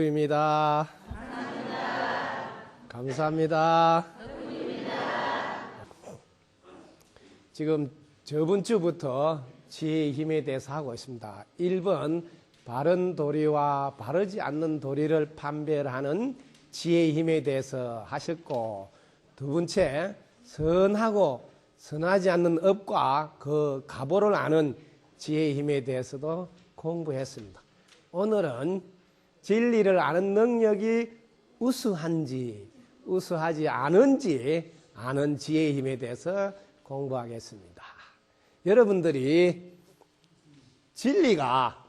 덕구입니다. 감사합니다. 지금 저번 주부터 지혜의 힘에 대해서 하고 있습니다. 1번 바른 도리와 바르지 않는 도리를 판별하는 지혜의 힘에 대해서 하셨고, 두 번째 선하고 선하지 않는 업과 그 가보를 아는 지혜의 힘에 대해서도 공부했습니다. 오늘은 진리를 아는 능력이 우수한지 우수하지 않은지 아는 지혜의 힘에 대해서 공부하겠습니다. 여러분들이 진리가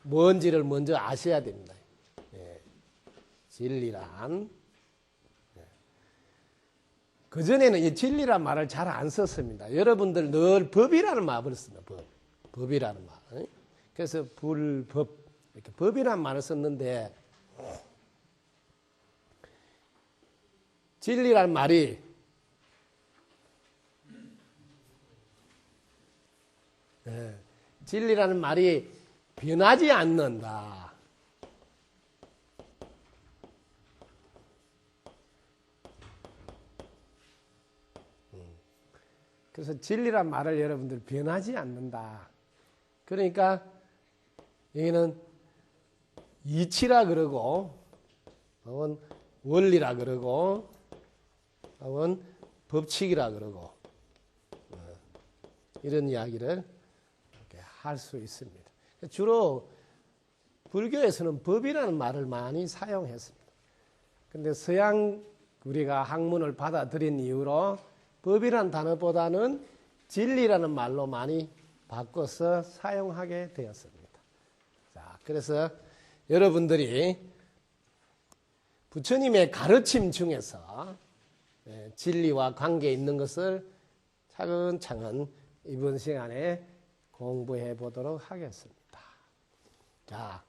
뭔지를 먼저 아셔야 됩니다. 진리란, 그전에는 이 진리란 말을 잘 안 썼습니다. 여러분들 늘 법이라는 말을 씁니다. 법이라는 말. 그래서 불법, 이렇게 법이라는 말을 썼는데, 진리란 말이 진리라는 말이 변하지 않는다. 그래서 진리란 말을 여러분들 변하지 않는다. 그러니까 여기는 이치라 그러고, 혹은 원리라 그러고, 혹은 법칙이라 그러고, 이런 이야기를 할 수 있습니다. 주로 불교에서는 법이라는 말을 많이 사용했습니다. 근데 서양 우리가 학문을 받아들인 이후로 법이라는 단어보다는 진리라는 말로 많이 바꿔서 사용하게 되었습니다. 자, 그래서 여러분들이 부처님의 가르침 중에서 진리와 관계 있는 것을 차근차근 이번 시간에 공부해 보도록 하겠습니다. 자,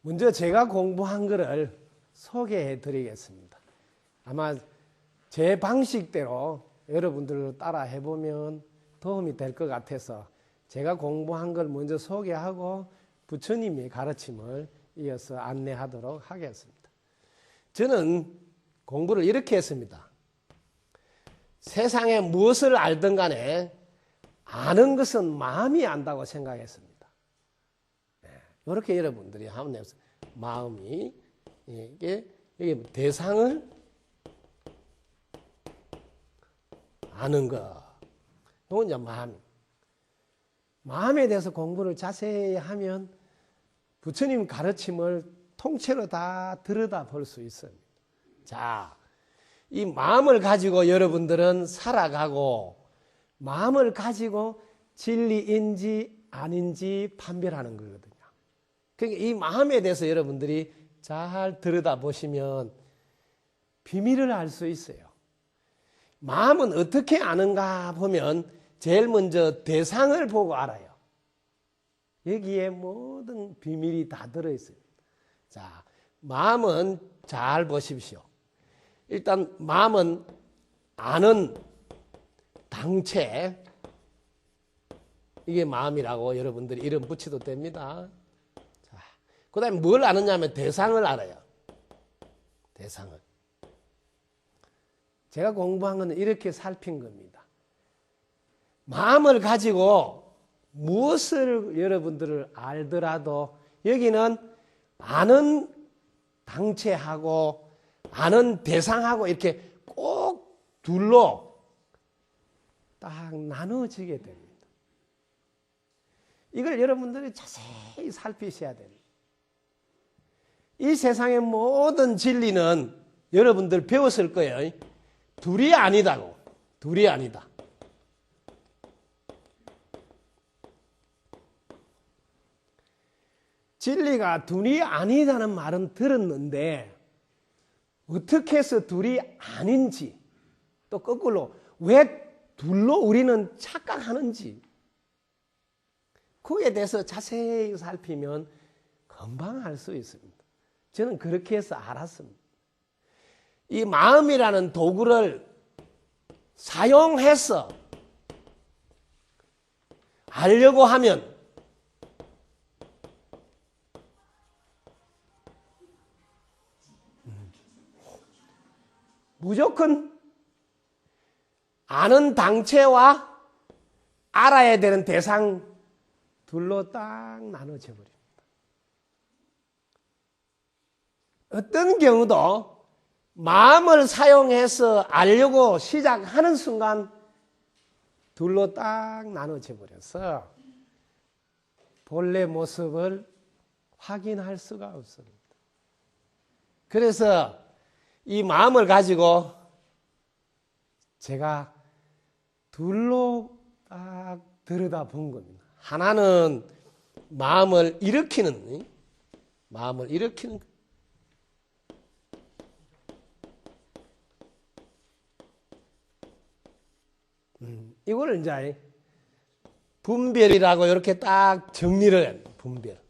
먼저 제가 공부한 것을 소개해 드리겠습니다. 아마 제 방식대로 여러분들로 따라 해보면 도움이 될 것 같아서 제가 공부한 걸 먼저 소개하고 부처님의 가르침을 이어서 안내하도록 하겠습니다. 저는 공부를 이렇게 했습니다. 세상에 무엇을 알든 간에 아는 것은 마음이 안다고 생각했습니다. 이렇게 여러분들이 하면 마음이 이게 대상을 아는 것. 이건 이제 마음에 대해서 공부를 자세히 하면 부처님 가르침을 통째로 다 들여다 볼 수 있습니다. 자, 이 마음을 가지고 여러분들은 살아가고, 마음을 가지고 진리인지 아닌지 판별하는 거거든요. 그러니까 이 마음에 대해서 여러분들이 잘 들여다보시면 비밀을 알 수 있어요. 마음은 어떻게 아는가 보면 제일 먼저 대상을 보고 알아요. 여기에 모든 비밀이 다 들어있어요. 자, 마음은 잘 보십시오. 일단 마음은 아는 당체, 이게 마음이라고 여러분들이 이름 붙여도 됩니다. 자, 그 다음에 뭘 아느냐면 대상을 알아요. 대상을. 제가 공부한 건 이렇게 살핀 겁니다. 마음을 가지고 무엇을 여러분들을 알더라도 여기는 아는 당체하고 아는 대상하고 이렇게 꼭 둘로 딱 나눠지게 됩니다. 이걸 여러분들이 자세히 살피셔야 됩니다. 이 세상의 모든 진리는 여러분들 배웠을 거예요. 둘이 아니다고. 둘이 아니다. 진리가 둘이 아니다는 말은 들었는데 어떻게 해서 둘이 아닌지, 또 거꾸로 왜 둘로 우리는 착각하는지, 그에 대해서 자세히 살피면 금방 알 수 있습니다. 저는 그렇게 해서 알았습니다. 이 마음이라는 도구를 사용해서 알려고 하면 무조건 아는 당체와 알아야 되는 대상 둘로 딱 나눠져 버립니다. 어떤 경우도 마음을 사용해서 알려고 시작하는 순간 둘로 딱 나눠져 버려서 본래 모습을 확인할 수가 없습니다. 그래서 이 마음을 가지고 제가 둘로 딱 들여다본 겁니다. 하나는 마음을 일으키는 이걸 이제 분별이라고 이렇게 딱 정리를 해요. 분별.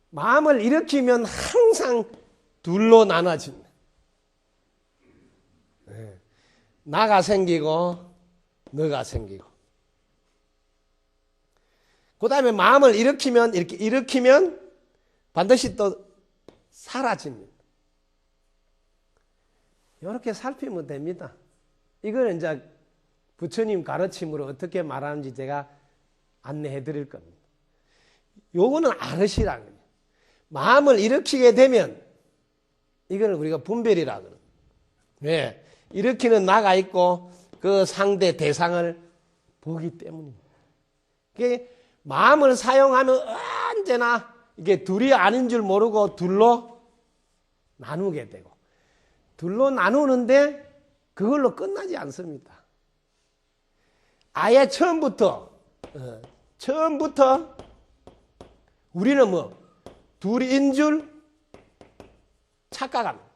마음을 일으키면 항상 둘로 나눠집니다. 나가 생기고 너가 생기고. 그 다음에 마음을 일으키면 반드시 또 사라집니다. 이렇게 살피면 됩니다. 이걸 이제 부처님 가르침으로 어떻게 말하는지 제가 안내해 드릴 겁니다. 요거는 알으시라는 거예요. 마음을 일으키게 되면 이걸 우리가 분별이라 그래요. 왜? 일으키는 나가 있고 그 상대 대상을 보기 때문입니다. 이게 마음을 사용하면 언제나 이게 둘이 아닌 줄 모르고 둘로 나누게 되고 둘로 나누는데 그걸로 끝나지 않습니다. 아예 처음부터 우리는 둘인 줄 착각합니다.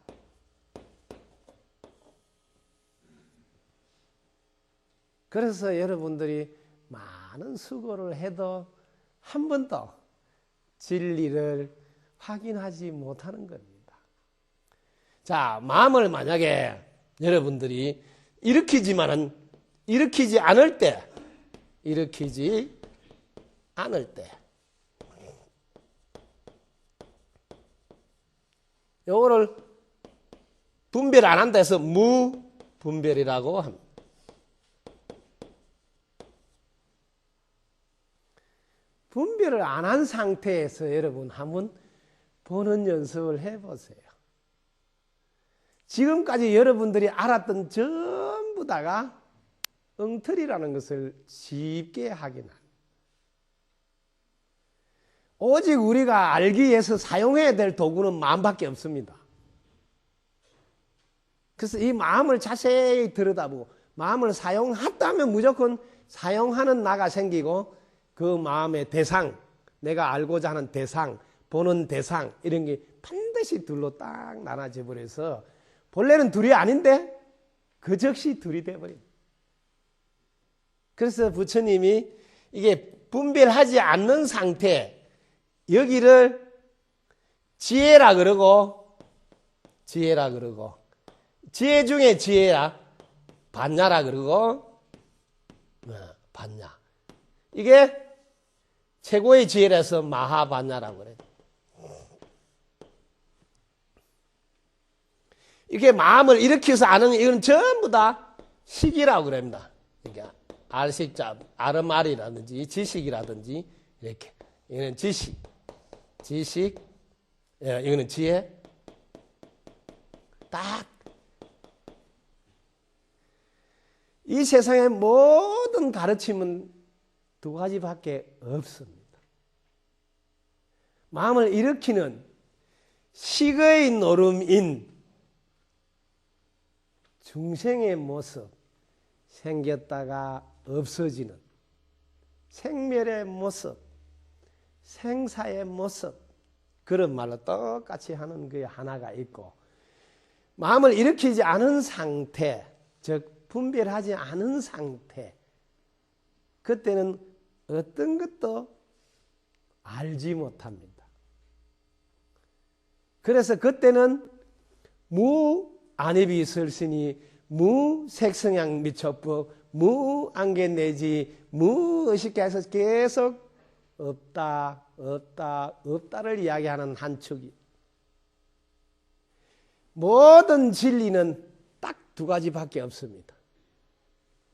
그래서 여러분들이 많은 수고를 해도 한 번도 진리를 확인하지 못하는 겁니다. 자, 마음을 만약에 여러분들이 일으키지 않을 때 요거를 분별 안 한다 해서 무분별이라고 합니다. 분별을 안 한 상태에서 여러분 한번 보는 연습을 해보세요. 지금까지 여러분들이 알았던 전부 다가 엉터리라는 것을 쉽게 확인합니다. 오직 우리가 알기 위해서 사용해야 될 도구는 마음밖에 없습니다. 그래서 이 마음을 자세히 들여다보고 마음을 사용했다면 무조건 사용하는 나가 생기고 그 마음의 대상, 내가 알고자 하는 대상, 보는 대상 이런 게 반드시 둘로 딱 나눠져 버려서 본래는 둘이 아닌데 그 즉시 둘이 돼버립니다. 그래서 부처님이 이게 분별하지 않는 상태 여기를 지혜라 그러고 지혜 중에 지혜라 반야라 그러고 반야 이게 최고의 지혜라서 마하반야라고 그래요. 이렇게 마음을 일으켜서 아는 이건 전부 다 식이라고 그럽니다. 그러니까 알식자, 아름알이라든지 지식이라든지 이렇게 이거는 지식, 이거는 지혜. 딱 이 세상의 모든 가르침은 두 가지밖에 없습니다. 마음을 일으키는 식의 노름인 중생의 모습, 생겼다가 없어지는 생멸의 모습, 생사의 모습 그런 말로 똑같이 하는 게 하나가 있고 마음을 일으키지 않은 상태, 즉 분별하지 않은 상태 그때는 어떤 것도 알지 못합니다. 그래서 그때는 무안입이 설신이 무색성향 미처법 무안견내지 무의식계 해서 계속 없다를 이야기하는 한 축이 모든 진리는 딱 두 가지밖에 없습니다.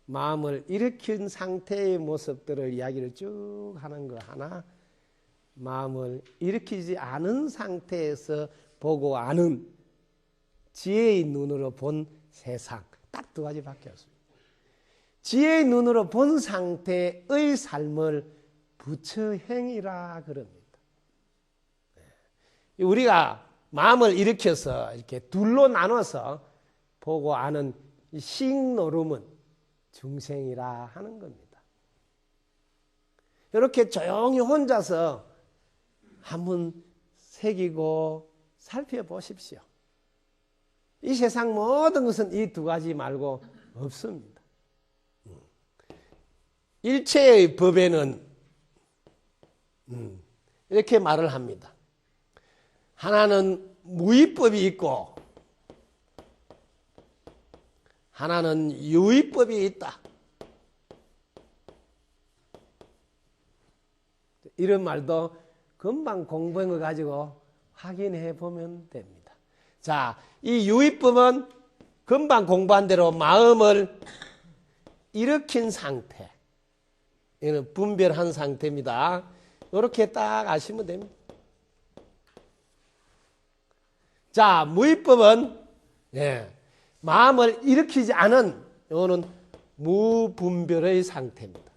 마음을 일으킨 상태의 모습들을 이야기를 쭉 하는 거 하나, 마음을 일으키지 않은 상태에서 보고 아는 지혜의 눈으로 본 세상, 딱 두 가지밖에 없습니다. 지혜의 눈으로 본 상태의 삶을 부처행이라 그럽니다. 우리가 마음을 일으켜서 이렇게 둘로 나눠서 보고 아는 싱노름은 중생이라 하는 겁니다. 이렇게 조용히 혼자서 한번 새기고 살펴보십시오. 이 세상 모든 것은 이 두 가지 말고 없습니다. 일체의 법에는 이렇게 말을 합니다. 하나는 무위법이 있고 하나는 유위법이 있다. 이런 말도 금방 공부한 거 가지고 확인해 보면 됩니다. 자, 이 유위법은 금방 공부한 대로 마음을 일으킨 상태, 이는 분별한 상태입니다. 이렇게 딱 아시면 됩니다. 자, 무위법은 마음을 일으키지 않은, 이거는 무분별의 상태입니다.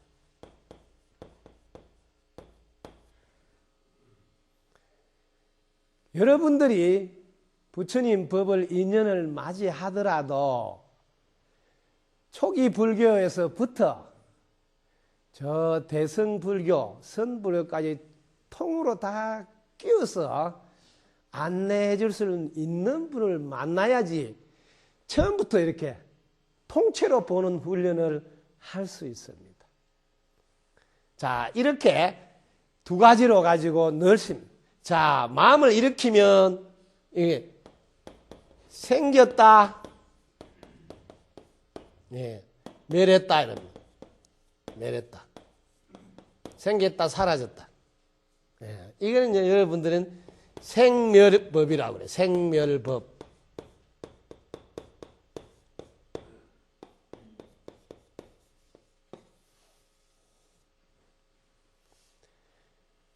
여러분들이 부처님 법을 인연을 맞이하더라도 초기 불교에서부터 저 대승불교, 선불교까지 통으로 다 끼워서 안내해 줄 수 있는 분을 만나야지 처음부터 이렇게 통째로 보는 훈련을 할 수 있습니다. 자, 이렇게 두 가지로 가지고 넣습니다. 자, 마음을 일으키면 이게 생겼다, 멸했다 이럽니다. 멸했다, 생겼다, 사라졌다. 이거는 이제 여러분들은 생멸법이라고 그래요. 생멸법.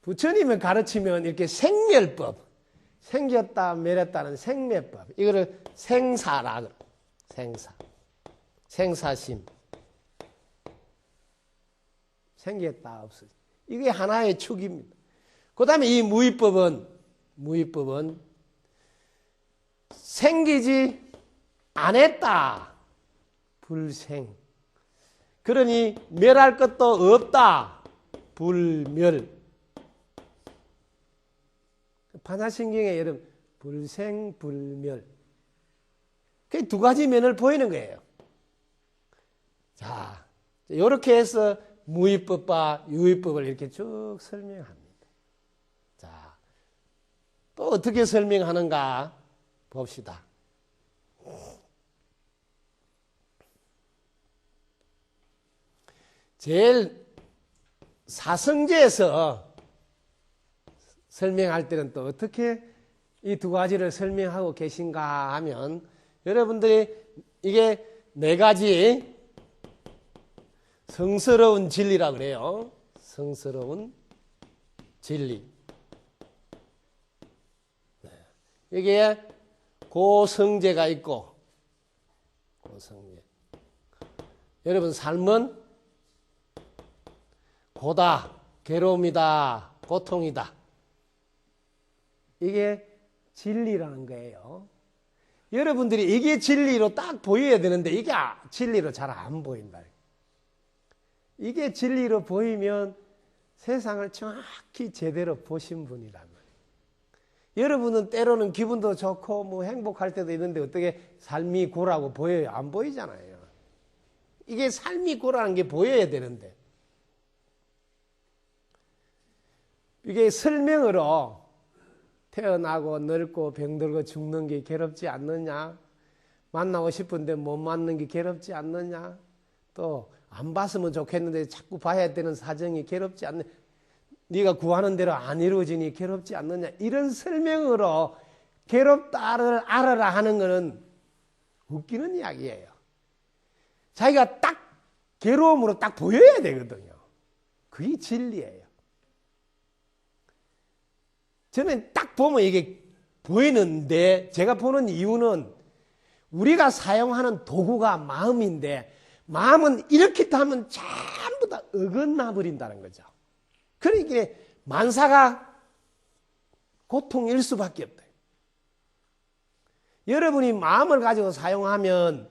부처님을 가르치면 이렇게 생멸법, 생겼다 멸했다는 생멸법, 이거를 생사라 그래요. 생사, 생사심, 생겼다 없어지. 이게 하나의 축입니다. 그 다음에 이 무위법은 생기지 않았다, 불생. 그러니 멸할 것도 없다, 불멸. 반야신경에 여러분 불생 불멸, 그 두 가지 면을 보이는 거예요. 자, 이렇게 해서 무위법과 유위법을 이렇게 쭉 설명합니다. 자, 또 어떻게 설명하는가 봅시다. 제일 사성제에서 설명할 때는 또 어떻게 이 두 가지를 설명하고 계신가 하면, 여러분들이 이게 네 가지 성스러운 진리라 그래요. 성스러운 진리. 여기에 고성제가 있고, 고성제. 여러분 삶은 고다, 괴로움이다, 고통이다. 이게 진리라는 거예요. 여러분들이 이게 진리로 딱 보여야 되는데 이게 진리로 잘 안 보인다. 이게 진리로 보이면 세상을 정확히 제대로 보신 분이란 말이에요. 여러분은 때로는 기분도 좋고 뭐 행복할 때도 있는데 어떻게 삶이 고라고 보여요? 안 보이잖아요. 이게 삶이 고라는 게 보여야 되는데, 이게 설명으로 태어나고 늙고 병들고 죽는 게 괴롭지 않느냐, 만나고 싶은데 못 만나는 게 괴롭지 않느냐, 또 안 봤으면 좋겠는데 자꾸 봐야 되는 사정이 괴롭지 않느냐, 네가 구하는 대로 안 이루어지니 괴롭지 않느냐, 이런 설명으로 괴롭다를 알아라 하는 것은 웃기는 이야기예요. 자기가 딱 괴로움으로 딱 보여야 되거든요. 그게 진리예요. 저는 딱 보면 이게 보이는데, 제가 보는 이유는 우리가 사용하는 도구가 마음인데, 마음은 이렇게 하면 전부 다 어긋나 버린다는 거죠. 그러니까 만사가 고통일 수밖에 없다. 여러분이 마음을 가지고 사용하면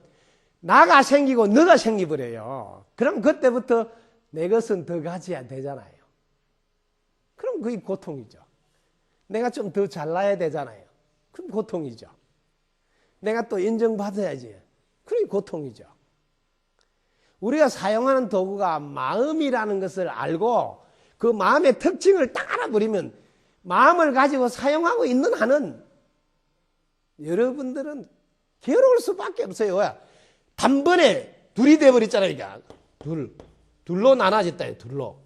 나가 생기고 너가 생기버려요. 그럼 그때부터 내 것은 더 가져야 되잖아요. 그럼 그게 고통이죠. 내가 좀 더 잘나야 되잖아요. 그럼 고통이죠. 내가 또 인정받아야지. 그게 고통이죠. 우리가 사용하는 도구가 마음이라는 것을 알고 그 마음의 특징을 딱 알아버리면 마음을 가지고 사용하고 있는 한은 여러분들은 괴로울 수밖에 없어요. 왜? 단번에 둘이 돼버렸잖아요. 둘로 나눠졌다. 둘로.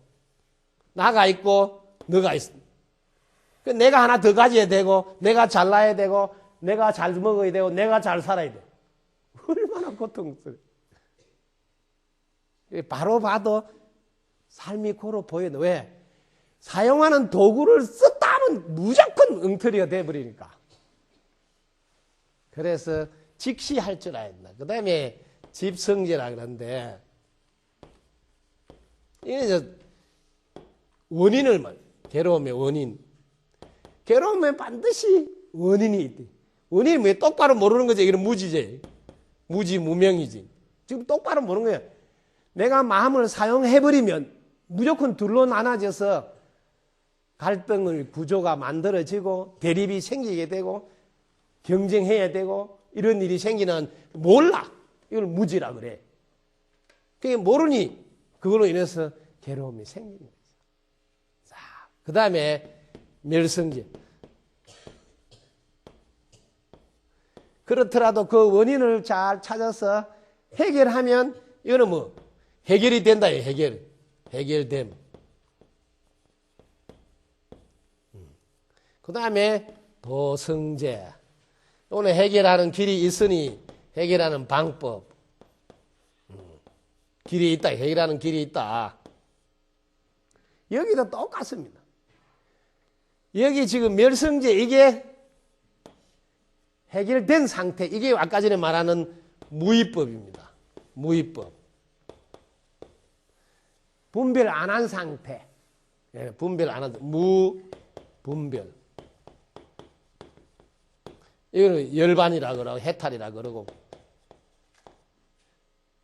나가 있고 너가 있어. 내가 하나 더 가져야 되고, 내가 잘나야 되고, 내가 잘 먹어야 되고, 내가 잘 살아야 돼. 얼마나 고통스러워. 바로 봐도 삶이 고로 보여요. 왜? 사용하는 도구를 썼다 하면 무조건 엉터리가 돼버리니까. 그래서 직시할 줄 알아야 된다. 그 다음에 집성제라 그러는데, 이게 원인을 말, 괴로움의 원인. 괴로움에 반드시 원인이 있대. 원인이 왜 똑바로 모르는 거지? 이건 무지지. 무지무명이지. 지금 똑바로 모르는 거야. 내가 마음을 사용해버리면 무조건 둘로 나눠져서 갈등의 구조가 만들어지고 대립이 생기게 되고 경쟁해야 되고 이런 일이 생기는 몰라. 이걸 무지라 그래. 그게 모르니 그걸로 인해서 괴로움이 생기는 거죠. 자, 그 다음에 멸성제. 그렇더라도 그 원인을 잘 찾아서 해결하면 이거는 뭐 해결이 된다. 해결됨. 그 다음에 도성제. 오늘 해결하는 길이 있으니 해결하는 방법. 길이 있다. 해결하는 길이 있다. 여기도 똑같습니다. 여기 지금 멸성제 이게 해결된 상태. 이게 아까 전에 말하는 무위법입니다. 무위법. 분별 안 한 상태. 분별 안 한 무분별. 이거는 열반이라 그러고 해탈이라 그러고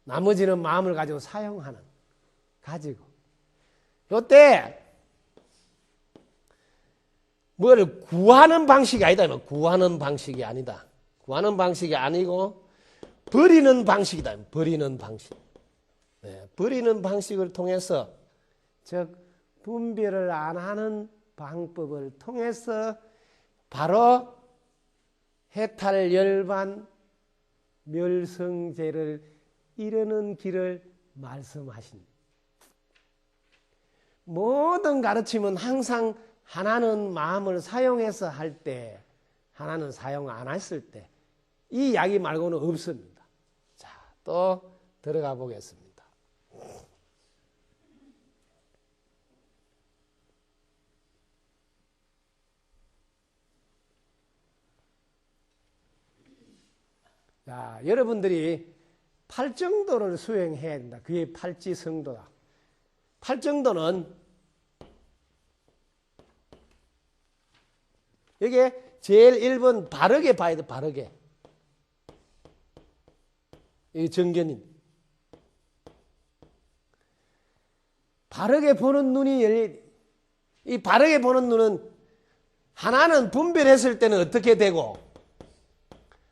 나머지는 마음을 가지고 사용하는 가지고 요때 뭘 구하는 방식이 아니다. 구하는 방식이 아니다. 구하는 방식이 아니고 버리는 방식이다. 버리는 방식. 네, 버리는 방식을 통해서 즉 분별을 안 하는 방법을 통해서 바로 해탈 열반 멸성제를 이루는 길을 말씀하십니다. 모든 가르침은 항상 하나는 마음을 사용해서 할 때, 하나는 사용 안 했을 때, 이 이야기 말고는 없습니다. 자, 또 들어가 보겠습니다. 자, 여러분들이 팔정도를 수행해야 된다. 그게 팔지성도다. 팔정도는 이게 제일 1번 바르게 봐야 돼. 바르게. 이게 정견인. 바르게 보는 눈이 이 바르게 보는 눈은 하나는 분별했을 때는 어떻게 되고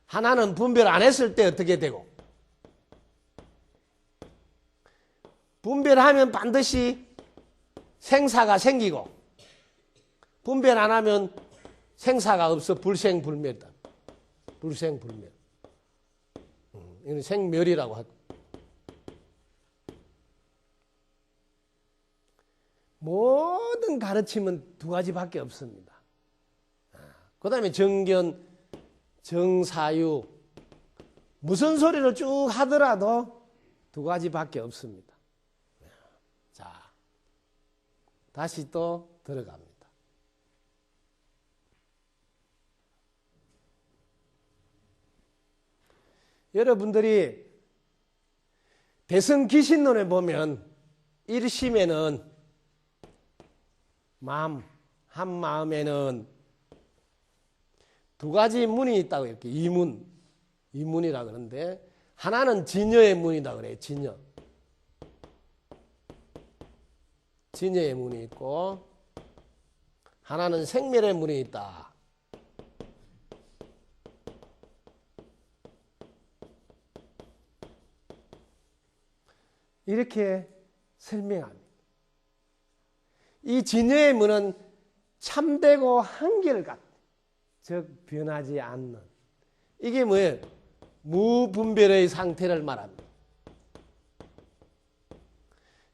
하나는 분별 안 했을 때 어떻게 되고 분별하면 반드시 생사가 생기고 분별 안 하면 생사가 없어. 불생불멸이다. 불생불멸. 이건 생멸이라고 하고. 모든 가르침은 두 가지밖에 없습니다. 그 다음에 정견, 정사유 무슨 소리를 쭉 하더라도 두 가지밖에 없습니다. 자, 다시 또 들어갑니다. 여러분들이 대승기신론에 보면 1심에는 마음, 한 마음에는 두 가지 문이 있다고 이렇게 이문이라 그러는데 하나는 진여의 문이다 그래요. 진여의 문이 있고 하나는 생멸의 문이 있다. 이렇게 설명합니다. 이 진여의 문은 참되고 한결같, 즉 변하지 않는, 이게 뭐예요? 무분별의 상태를 말합니다.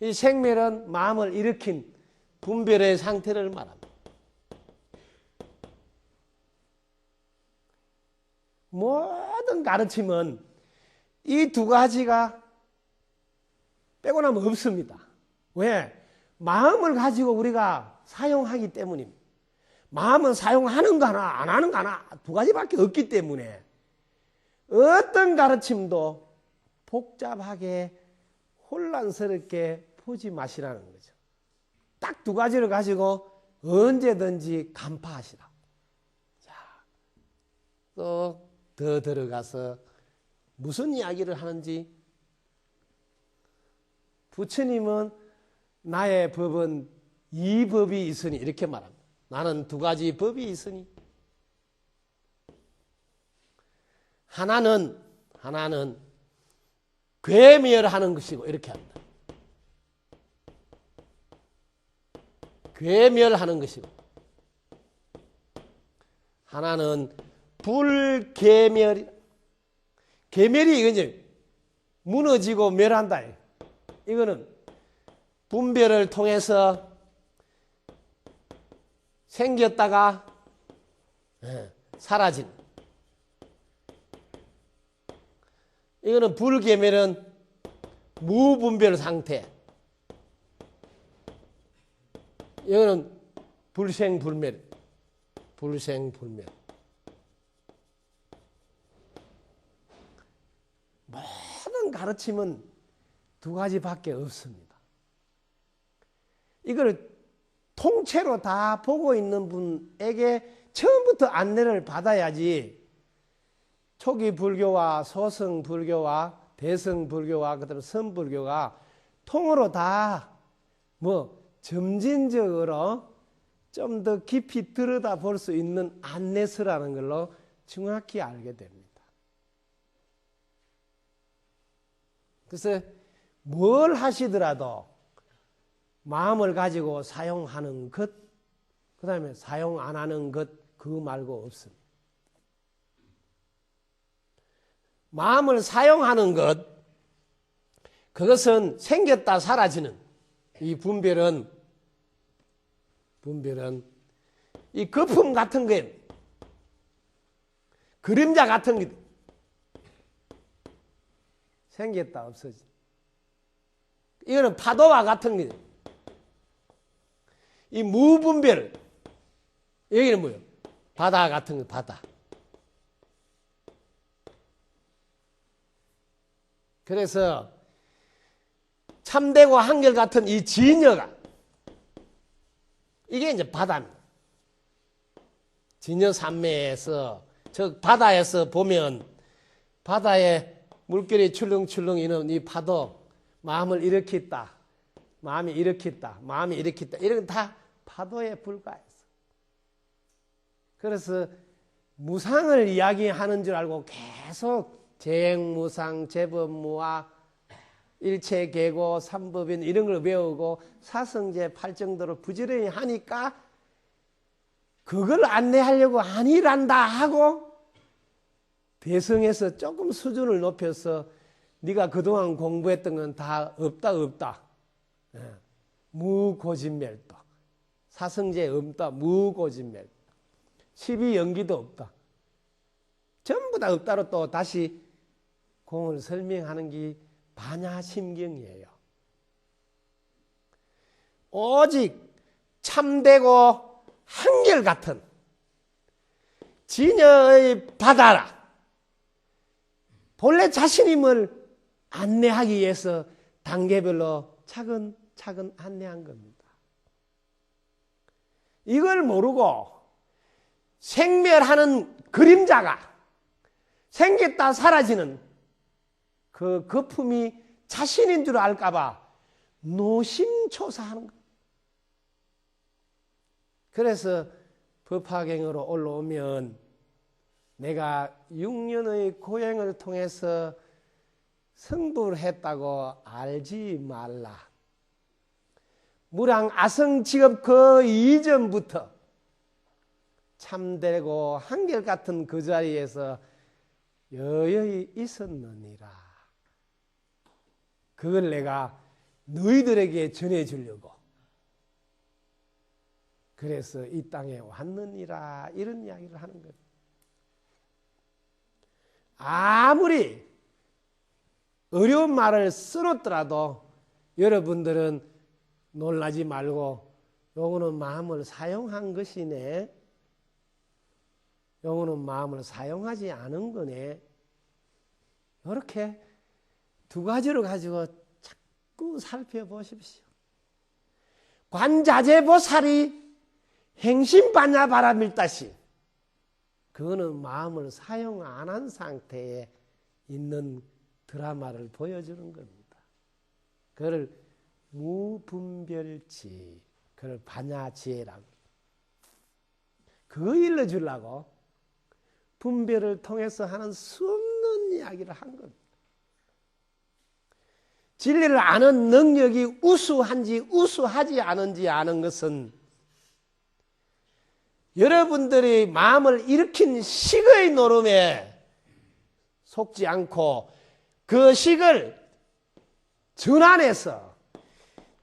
이 생멸은 마음을 일으킨 분별의 상태를 말합니다. 모든 가르침은 이 두 가지가 빼고 나면 없습니다. 왜? 마음을 가지고 우리가 사용하기 때문입니다. 마음은 사용하는 거 하나 안 하는 거 하나 두 가지밖에 없기 때문에 어떤 가르침도 복잡하게 혼란스럽게 보지 마시라는 거죠. 딱 두 가지를 가지고 언제든지 간파하시라. 자, 또 더 들어가서 무슨 이야기를 하는지, 부처님은 나의 법은 이 법이 있으니 이렇게 말합니다. 나는 두 가지 법이 있으니 하나는 괴멸하는 것이고 이렇게 합니다. 괴멸하는 것이고 하나는 불괴멸. 괴멸이 이거지 무너지고 멸한다. 이거는 분별을 통해서 생겼다가 사라진. 이거는 불괴멸은 무분별 상태. 이거는 불생불멸. 불생불멸. 모든 가르침은 두 가지밖에 없습니다. 이걸 통째로 다 보고 있는 분에게 처음부터 안내를 받아야지 초기 불교와 소승 불교와 대승 불교와 그다음에 선불교가 통으로 다 점진적으로 좀 더 깊이 들여다볼 수 있는 안내서라는 걸로 정확히 알게 됩니다. 그래서 뭘 하시더라도 마음을 가지고 사용하는 것, 그 다음에 사용 안 하는 것, 그거 말고 없습니다. 마음을 사용하는 것, 그것은 생겼다 사라지는 이 분별은 이 거품 같은 거예요. 그림자 같은 게 생겼다 없어지. 이거는 파도와 같은 게. 이 무분별, 여기는 뭐예요? 바다 같은 거, 바다. 그래서 참되고 한결같은 이 진여가, 이게 이제 바다입니다. 진여산매에서, 즉 바다에서 보면 바다에 물결이 출렁출렁 이는 이 파도, 마음을 일으켰다, 마음이 일으켰다, 마음이 일으켰다, 이런 건 다 파도에 불과해서. 그래서 무상을 이야기하는 줄 알고 계속 재행무상, 재법무와 일체계고, 삼법인 이런 걸 외우고 사성제, 팔정도를 부지런히 하니까 그걸 안내하려고 아니란다 하고 대성에서 조금 수준을 높여서 네가 그동안 공부했던 건 다 없다. 무고진멸도. 사성제 없다. 무고진멸. 12연기도 없다. 전부 다 없다로 또 다시 공을 설명하는 게 반야심경이에요. 오직 참되고 한결같은 진여의 바다라. 본래 자신임을 안내하기 위해서 단계별로 차근차근 안내한 겁니다. 이걸 모르고 생멸하는 그림자가 생겼다 사라지는 그 거품이 자신인 줄 알까봐 노심초사하는 거예요. 그래서 법화경으로 올라오면 내가 6년의 고행을 통해서 성불을 했다고 알지 말라. 무량 아성직업 그 이전부터 참되고 한결같은 그 자리에서 여여히 있었느니라. 그걸 내가 너희들에게 전해주려고 그래서 이 땅에 왔느니라, 이런 이야기를 하는 거예요. 아무리 어려운 말을 써놓더라도 여러분들은 놀라지 말고 요거는 마음을 사용한 것이네, 요거는 마음을 사용하지 않은 거네, 이렇게 두 가지를 가지고 자꾸 살펴보십시오. 관자재보살이 행심반야바라밀다시, 그거는 마음을 사용 안 한 상태에 있는 드라마를 보여주는 겁니다. 그걸 무분별지, 그걸 반야지혜라고. 그거 일러주려고 분별을 통해서 하는 수없는 이야기를 한 겁니다. 진리를 아는 능력이 우수한지 우수하지 않은지 아는 것은 여러분들이 마음을 일으킨 식의 노름에 속지 않고 그 식을 전환해서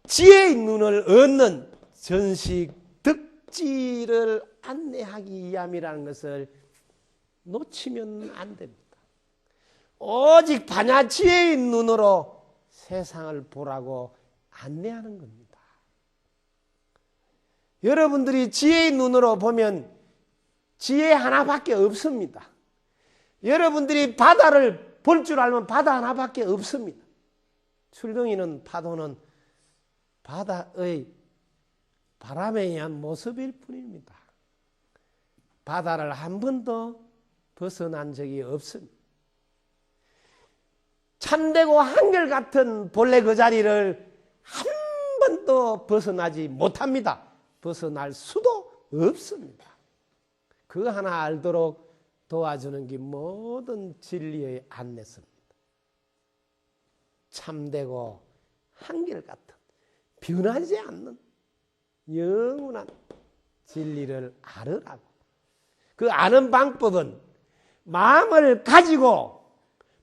지혜의 눈을 얻는 전식 득지를 안내하기 위함이라는 것을 놓치면 안 됩니다. 오직 반야지혜의 눈으로 세상을 보라고 안내하는 겁니다. 여러분들이 지혜의 눈으로 보면 지혜 하나밖에 없습니다. 여러분들이 바다를 볼 줄 알면 바다 하나밖에 없습니다. 출렁이는 파도는 바다의 바람에 의한 모습일 뿐입니다. 바다를 한 번도 벗어난 적이 없습니다. 참되고 한결같은 본래 그 자리를 한 번도 벗어나지 못합니다. 벗어날 수도 없습니다. 그거 하나 알도록 도와주는 게 모든 진리의 안내서입니다. 참되고 한결같은 변하지 않는 영원한 진리를 알으라고. 그 아는 방법은 마음을 가지고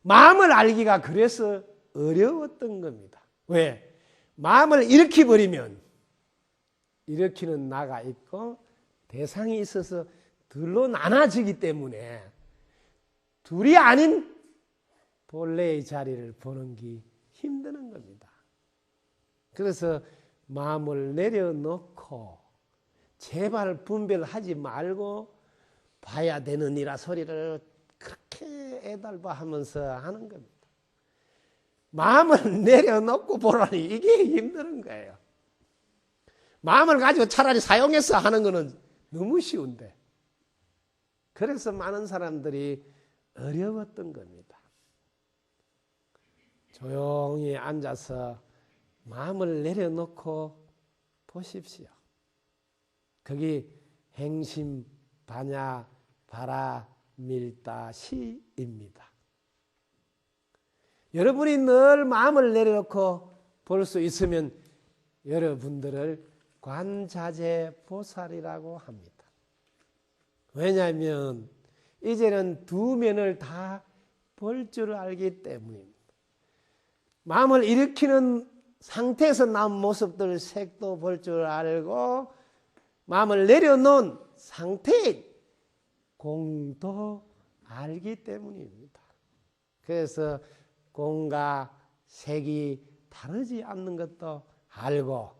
마음을 알기가 그래서 어려웠던 겁니다. 왜? 마음을 일으켜버리면 일으키는 나가 있고 대상이 있어서 둘로 나눠지기 때문에 둘이 아닌 본래의 자리를 보는 게 힘드는 겁니다. 그래서 마음을 내려놓고 제발 분별하지 말고 봐야 되느니라 소리를 그렇게 애달바 하면서 하는 겁니다. 마음을 내려놓고 보라니 이게 힘든 거예요. 마음을 가지고 차라리 사용해서 하는 거는 너무 쉬운데, 그래서 많은 사람들이 어려웠던 겁니다. 조용히 앉아서 마음을 내려놓고 보십시오. 거기 행심 반야 바라 밀다 시입니다. 여러분이 늘 마음을 내려놓고 볼 수 있으면 여러분들을 관자재 보살이라고 합니다. 왜냐하면 이제는 두 면을 다 볼 줄 알기 때문입니다. 마음을 일으키는 상태에서 나온 모습들 색도 볼 줄 알고 마음을 내려놓은 상태의 공도 알기 때문입니다. 그래서 공과 색이 다르지 않는 것도 알고,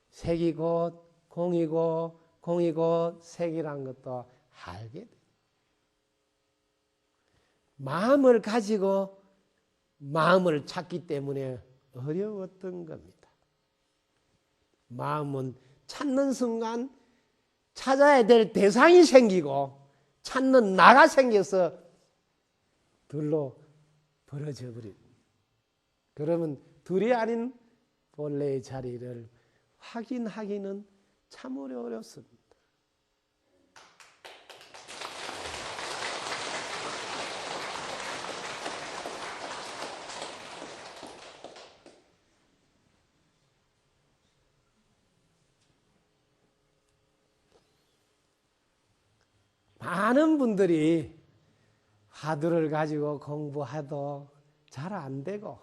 색이 곧 공이고 공이 곧 색이라는 것도 알게 됩니다. 마음을 가지고 마음을 찾기 때문에 어려웠던 겁니다. 마음은 찾는 순간 찾아야 될 대상이 생기고 찾는 나가 생겨서 둘로 벌어져 버립니다. 그러면 둘이 아닌 본래의 자리를 확인하기는 참으로 어렵습니다. 많은 분들이 화두를 가지고 공부해도 잘 안 되고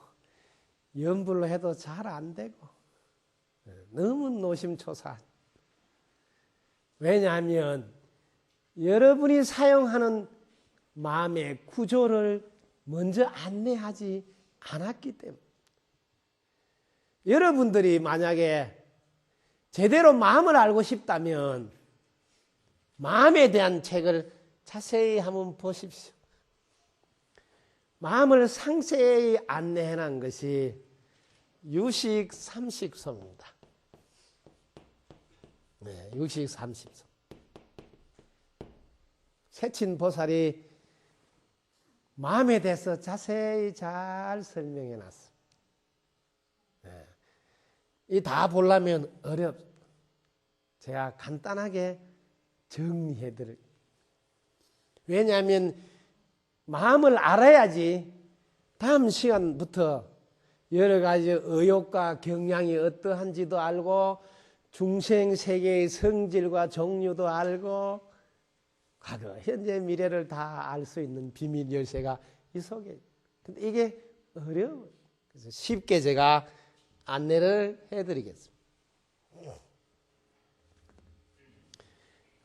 연불로 해도 잘 안 되고 너무 노심초사. 왜냐하면 여러분이 사용하는 마음의 구조를 먼저 안내하지 않았기 때문에. 여러분들이 만약에 제대로 마음을 알고 싶다면 마음에 대한 책을 자세히 한번 보십시오. 마음을 상세히 안내해 놓은 것이 유식 삼식소입니다. 네, 유식 삼식소. 세친보살이 마음에 대해서 자세히 잘 설명해 놨습니다. 네. 이 다 보려면 어렵습니다. 제가 간단하게 정리해 드릴게요. 왜냐하면 마음을 알아야지 다음 시간부터 여러 가지 의욕과 경향이 어떠한지도 알고 중생세계의 성질과 종류도 알고 과거, 현재, 미래를 다 알 수 있는 비밀 열쇠가 이 속에. 근데 이게 어려워요. 그래서 쉽게 제가 안내를 해드리겠습니다.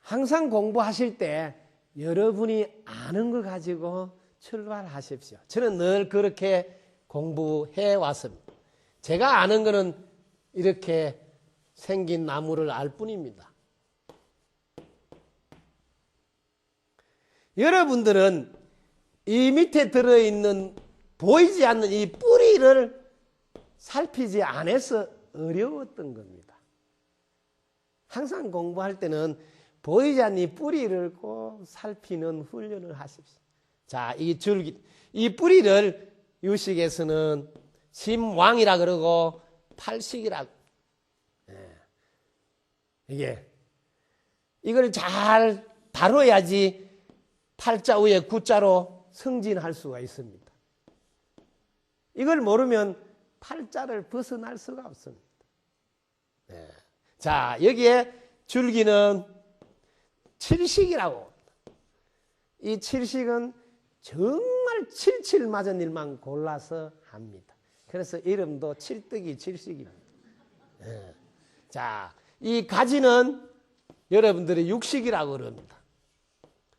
항상 공부하실 때 여러분이 아는 거 가지고 출발하십시오. 저는 늘 그렇게 공부해 왔습니다. 제가 아는 거는 이렇게 생긴 나무를 알 뿐입니다. 여러분들은 이 밑에 들어있는 보이지 않는 이 뿌리를 살피지 않아서 어려웠던 겁니다. 항상 공부할 때는 보이지 않는 이 뿌리를 꼭 살피는 훈련을 하십시오. 자, 이 줄기, 이 뿌리를 유식에서는 심왕이라 그러고 팔식이라. 이걸 잘 다뤄야지 팔자 위에 구자로 승진할 수가 있습니다. 이걸 모르면 팔자를 벗어날 수가 없습니다. 자, 여기에 줄기는 칠식이라고 합니다. 이 칠식은 정말 칠칠 맞은 일만 골라서 합니다. 그래서 이름도 칠뜨기 칠식입니다. 자, 이 가지는 여러분들이 육식이라고 그럽니다.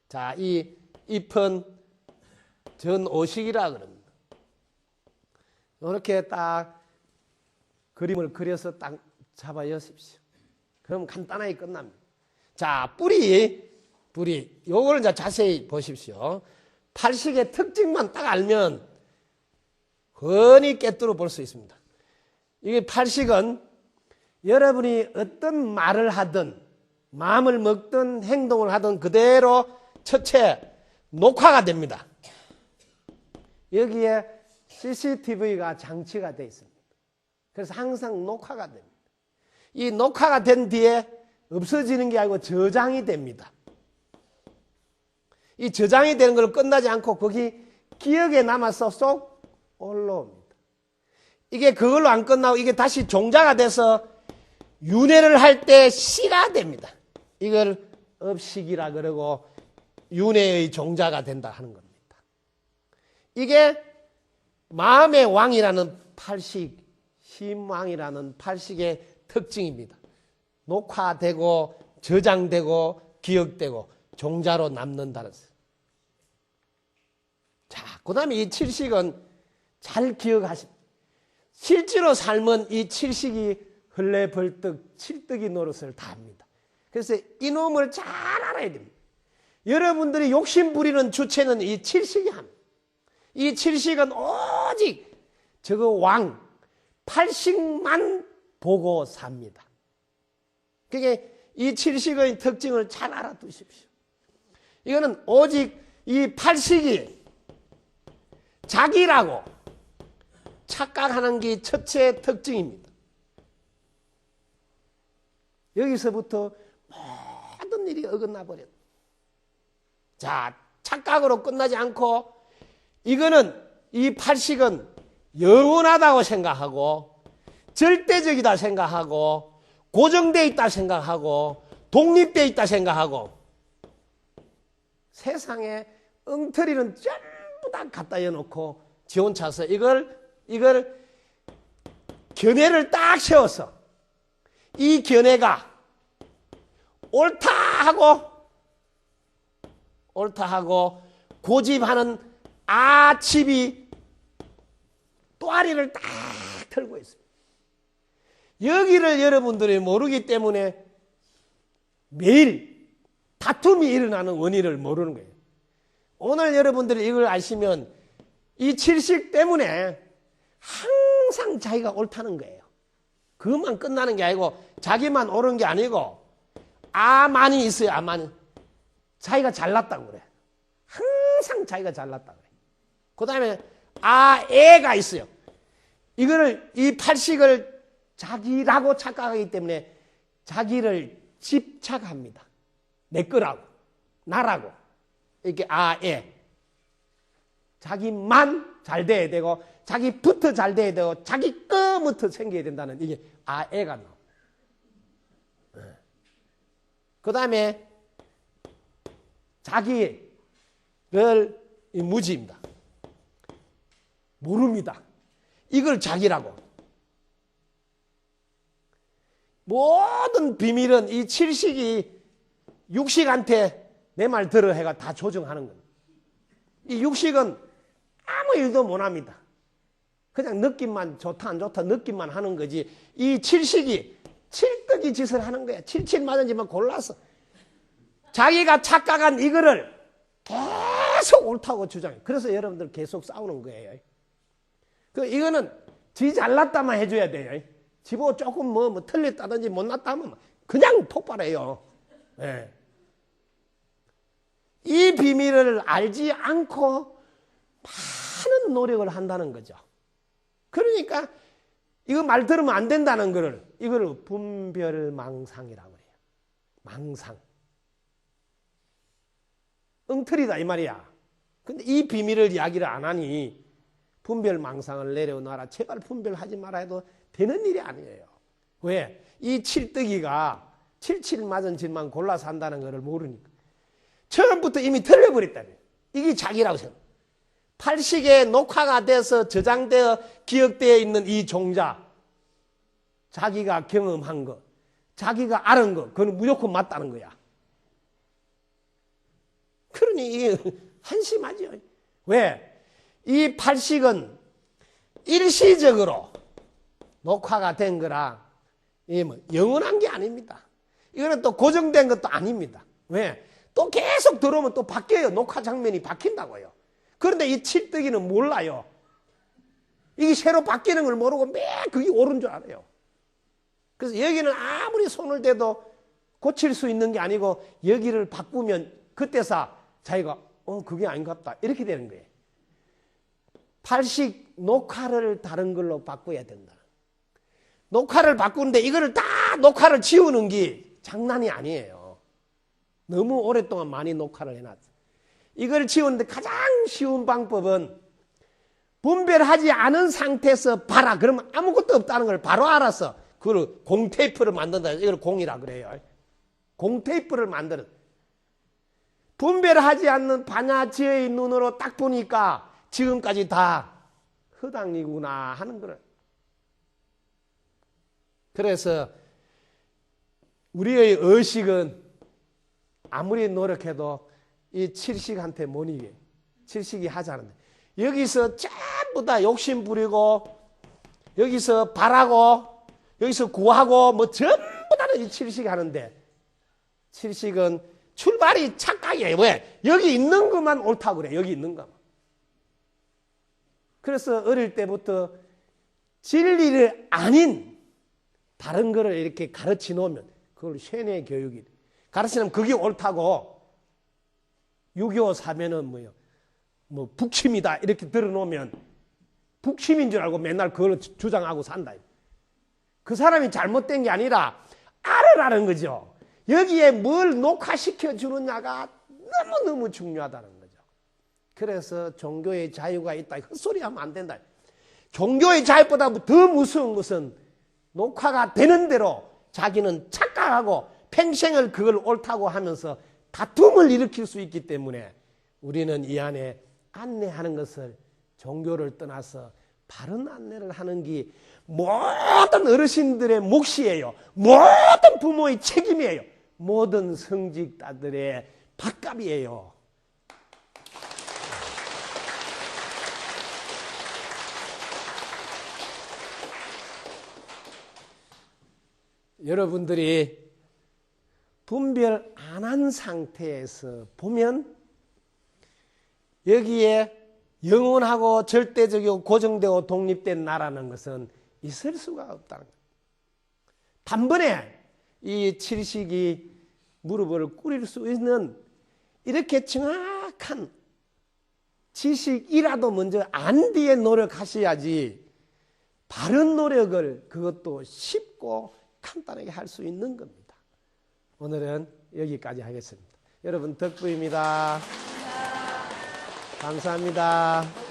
자, 이 잎은 전오식이라고 그럽니다. 이렇게 딱 그림을 그려서 딱 잡아 여십시오. 그럼 간단하게 끝납니다. 자, 뿌리, 요거를 이제 자세히 보십시오. 팔식의 특징만 딱 알면 훤히 꿰뚫어 볼 수 있습니다. 이게 팔식은 여러분이 어떤 말을 하든 마음을 먹든 행동을 하든 그대로 첫째 녹화가 됩니다. 여기에 CCTV가 장치가 되어 있습니다. 그래서 항상 녹화가 됩니다. 이 녹화가 된 뒤에 없어지는 게 아니고 저장이 됩니다. 이 저장이 되는 걸 끝나지 않고 거기 기억에 남아서 쏙 올라옵니다. 이게 그걸로 안 끝나고 이게 다시 종자가 돼서 윤회를 할 때 시가 됩니다. 이걸 업식이라 그러고 윤회의 종자가 된다 하는 겁니다. 이게 마음의 왕이라는 팔식, 심왕이라는 팔식의 특징입니다. 녹화되고 저장되고 기억되고 종자로 남는다는 것입니다. 그 다음에 이 칠식은 잘 기억하십시오. 실제로 삶은 이 칠식이 흘레벌떡 칠떡이 노릇을 다 합니다. 그래서 이놈을 잘 알아야 됩니다. 여러분들이 욕심 부리는 주체는 이 칠식이 합니다. 이 칠식은 오직 저거 왕 팔식만 보고 삽니다. 그게 이 칠식의 특징을 잘 알아두십시오. 이거는 오직 이 팔식이 자기라고 착각하는 게 첫째 특징입니다. 여기서부터 모든 일이 어긋나 버렸다. 자, 착각으로 끝나지 않고 이거는 이 팔식은 영원하다고 생각하고 절대적이다 생각하고 고정되어 있다 생각하고 독립되어 있다 생각하고 세상에 엉터리는 전부 다 갖다 여놓고 지 혼자서 이걸 견해를 딱 세워서 이 견해가 옳다 하고 고집하는 아집이 또아리를 딱 털고 있습니다. 여기를 여러분들이 모르기 때문에 매일 다툼이 일어나는 원인을 모르는 거예요. 오늘 여러분들이 이걸 아시면 이 칠식 때문에 항상 자기가 옳다는 거예요. 그것만 끝나는 게 아니고 자기만 옳은 게 아니고 아만이 있어요. 아만이. 자기가 잘났다고 그래. 항상 자기가 잘났다고 그래. 그 다음에 아애가 있어요. 이거를 이 팔식을 자기라고 착각하기 때문에 자기를 집착합니다. 내 거라고 나라고 이렇게 아애. 자기만 잘 돼야 되고 자기부터 잘 돼야 되고 자기 거부터 생겨야 된다는 이게 아애가 나옵니다. 그 다음에 자기를 무지입니다. 모릅니다. 이걸 자기라고. 모든 비밀은 이 칠식이 육식한테 내 말 들어 해가 다 조정하는 겁니다. 이 육식은 아무 일도 못합니다. 그냥 느낌만 좋다 안 좋다 느낌만 하는 거지. 이 칠식이 칠떡이 짓을 하는 거야. 칠칠 맞은지만 골라서 자기가 착각한 이거를 계속 옳다고 주장해. 그래서 여러분들 계속 싸우는 거예요. 이거는 지 잘났다만 해줘야 돼요. 지보 조금 뭐 틀렸다든지 못났다 하면 그냥 폭발해요. 네. 이 비밀을 알지 않고 많은 노력을 한다는 거죠. 그러니까 이거 말 들으면 안 된다는 거를 이걸 분별망상이라고 해요. 망상. 엉터리다 이 말이야. 근데 이 비밀을 이야기를 안 하니 분별망상을 내려놔라. 제발 분별하지 마라 해도 되는 일이 아니에요. 왜? 이 칠떡이가 칠칠 맞은 질만 골라서 한다는 것을 모르니까. 처음부터 이미 틀려버렸다며. 이게 자기라고 생각해요. 팔식에 녹화가 돼서 저장되어 기억되어 있는 이 종자. 자기가 경험한 것, 자기가 아는 것, 그건 무조건 맞다는 거야. 그러니 한심하죠. 왜? 이 팔식은 일시적으로 녹화가 된 거라 영원한 게 아닙니다. 이거는 또 고정된 것도 아닙니다. 왜? 또 계속 들어오면 또 바뀌어요. 녹화 장면이 바뀐다고요. 그런데 이 칠떡이는 몰라요. 이게 새로 바뀌는 걸 모르고 매 그게 옳은 줄 알아요. 그래서 여기는 아무리 손을 대도 고칠 수 있는 게 아니고 여기를 바꾸면 그때서 자기가 그게 아닌갑다 이렇게 되는 거예요. 팔식 녹화를 다른 걸로 바꿔야 된다. 녹화를 바꾸는데 이거를 다 녹화를 지우는 게 장난이 아니에요. 너무 오랫동안 많이 녹화를 해놨어. 이걸 지우는데 가장 쉬운 방법은 분별하지 않은 상태에서 봐라. 그러면 아무것도 없다는 걸 바로 알아서 그걸 공테이프를 만든다. 이걸 공이라 그래요. 공테이프를 만들어. 분별하지 않는 반야지의 눈으로 딱 보니까 지금까지 다 허당이구나 하는 거를. 그래서 우리의 의식은 아무리 노력해도 이 칠식한테 못 이겨요. 칠식이 하지 않는데. 여기서 전부 다 욕심 부리고 여기서 바라고 여기서 구하고 뭐 전부 다는 이 칠식 하는데 칠식은 출발이 착각이에요. 왜? 여기 있는 것만 옳다고 그래. 여기 있는 것만. 그래서 어릴 때부터 진리를 아닌 다른 거를 이렇게 가르치 놓으면 그걸 세뇌 교육이 가르치면 그게 옳다고 6.25 사면은 뭐요? 뭐 북침이다 이렇게 들어놓으면 북침인 줄 알고 맨날 그걸 주장하고 산다. 그 사람이 잘못된 게 아니라 알으라는 거죠. 여기에 뭘 녹화시켜 주느냐가 너무너무 중요하다는 거죠. 그래서 종교의 자유가 있다. 헛소리하면 안 된다. 종교의 자유보다 더 무서운 것은 녹화가 되는 대로 자기는 착각하고 평생을 그걸 옳다고 하면서 다툼을 일으킬 수 있기 때문에 우리는 이 안에 안내하는 것을 종교를 떠나서 바른 안내를 하는 게 모든 어르신들의 몫이에요. 모든 부모의 책임이에요. 모든 성직자들의 밥값이에요. 여러분들이 분별 안 한 상태에서 보면 여기에 영원하고 절대적이고 고정되고 독립된 나라는 것은 있을 수가 없다는 거예요. 단번에 이 칠식이 무릎을 꿇을 수 있는 이렇게 정확한 지식이라도 먼저 안 뒤에 노력하셔야지 바른 노력을 그것도 쉽고 간단하게 할 수 있는 겁니다. 오늘은 여기까지 하겠습니다. 여러분 덕분입니다. 감사합니다.